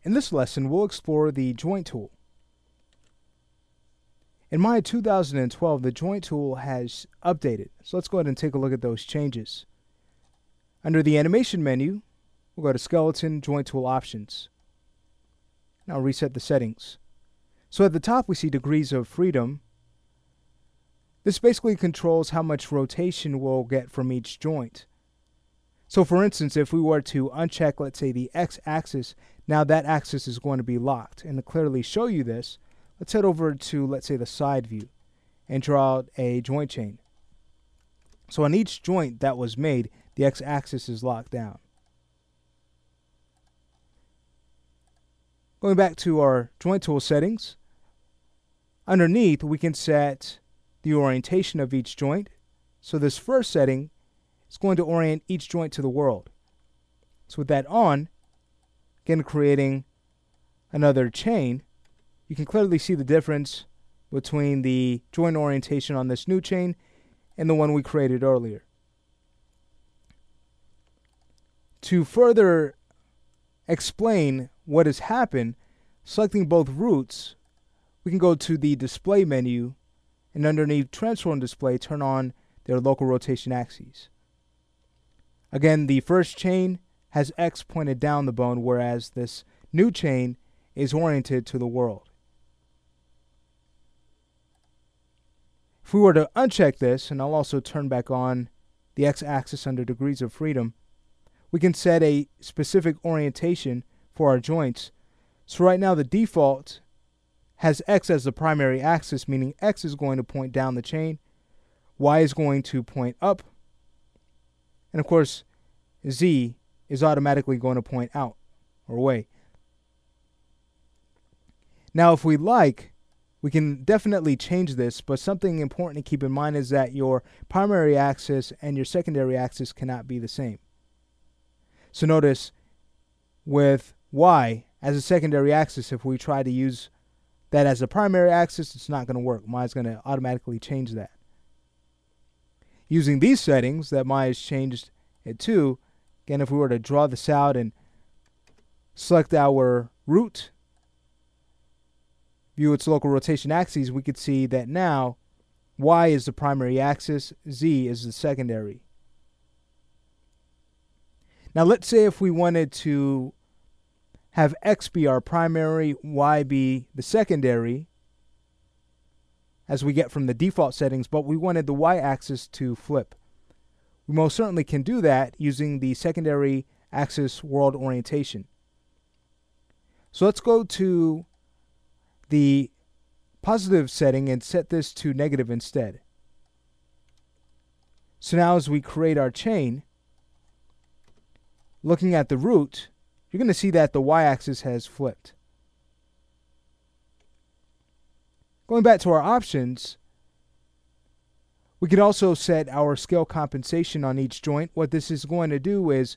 In this lesson, we'll explore the joint tool. In Maya 2012, the joint tool has updated. So let's go ahead and take a look at those changes. Under the animation menu, we'll go to Skeleton, Joint Tool Options. Now reset the settings. So at the top we see degrees of freedom. This basically controls how much rotation we'll get from each joint. So for instance, if we were to uncheck, let's say, the x-axis, now that axis is going to be locked. And to clearly show you this, let's head over to, let's say, the side view and draw out a joint chain. So on each joint that was made, the x-axis is locked down. Going back to our joint tool settings, underneath we can set the orientation of each joint. So this first setting is going to orient each joint to the world. So with that on, again creating another chain, you can clearly see the difference between the joint orientation on this new chain and the one we created earlier. To further explain what has happened, selecting both roots, we can go to the display menu and underneath transform display, turn on their local rotation axes. Again, the first chain has X pointed down the bone, whereas this new chain is oriented to the world. If we were to uncheck this, and I'll also turn back on the x-axis under degrees of freedom, we can set a specific orientation for our joints. So right now the default has X as the primary axis, meaning X is going to point down the chain, Y is going to point up, and of course Z is automatically going to point out or away. Now if we like, we can definitely change this, but something important to keep in mind is that your primary axis and your secondary axis cannot be the same. So notice with Y as a secondary axis, if we try to use that as a primary axis, it's not going to work. Maya's going to automatically change that. Using these settings that Maya's changed it to, again, if we were to draw this out and select our root, view its local rotation axes, we could see that now Y is the primary axis, Z is the secondary. Now let's say if we wanted to have X be our primary, Y be the secondary, as we get from the default settings, but we wanted the Y-axis to flip. We most certainly can do that using the secondary axis world orientation. So let's go to the positive setting and set this to negative instead. So now as we create our chain, looking at the root, you're going to see that the y-axis has flipped. Going back to our options, we can also set our scale compensation on each joint. What this is going to do is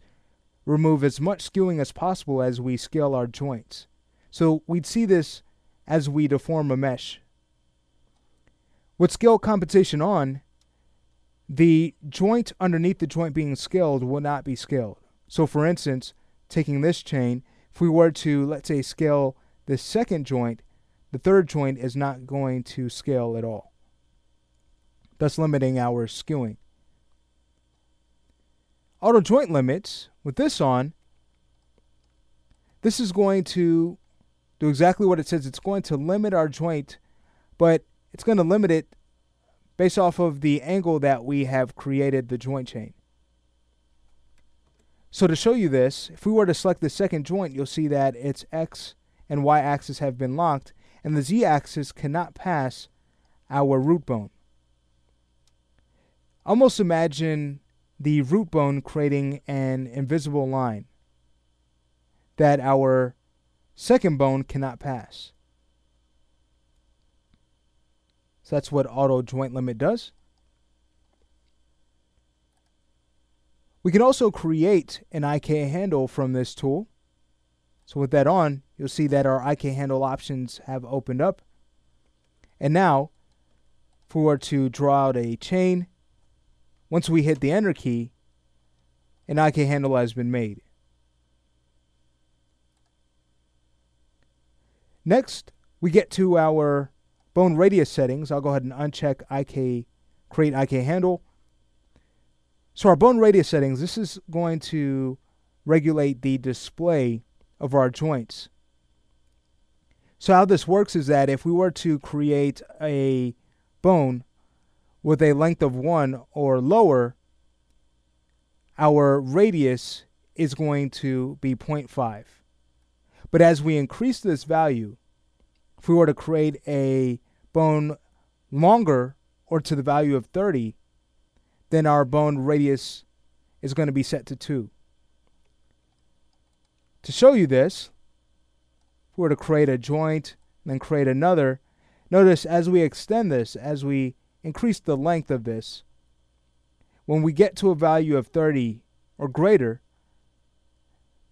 remove as much skewing as possible as we scale our joints. So we'd see this as we deform a mesh. With scale compensation on, the joint underneath the joint being scaled will not be scaled. So for instance, taking this chain, if we were to, let's say, scale this second joint, the third joint is not going to scale at all, thus limiting our skewing. Auto joint limits, with this on, this is going to do exactly what it says. It's going to limit our joint, but it's going to limit it based off of the angle that we have created the joint chain. So to show you this, if we were to select the second joint, you'll see that its X and Y axis have been locked, and the Z axis cannot pass our root bone. Almost imagine the root bone creating an invisible line that our second bone cannot pass. So that's what auto joint limit does. We can also create an IK handle from this tool. So with that on, you'll see that our IK handle options have opened up. And now, if we were to draw out a chain, once we hit the enter key, an IK handle has been made. Next, we get to our bone radius settings. I'll go ahead and uncheck create IK handle. So our bone radius settings, this is going to regulate the display of our joints. So how this works is that if we were to create a bone with a length of 1 or lower, our radius is going to be 0.5. But as we increase this value, if we were to create a bone longer or to the value of 30, then our bone radius is going to be set to 2. To show you this, if we were to create a joint and then create another, notice as we extend this, as we increase the length of this, when we get to a value of 30 or greater,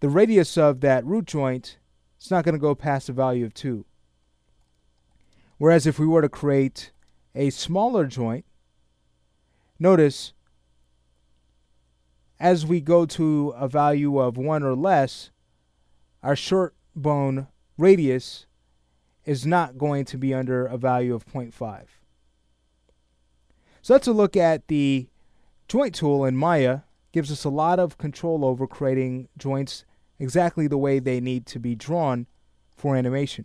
the radius of that root joint is not going to go past a value of 2. Whereas if we were to create a smaller joint, notice as we go to a value of 1 or less, our short bone radius is not going to be under a value of 0.5. So let's look at the joint tool in Maya. Gives us a lot of control over creating joints exactly the way they need to be drawn for animation.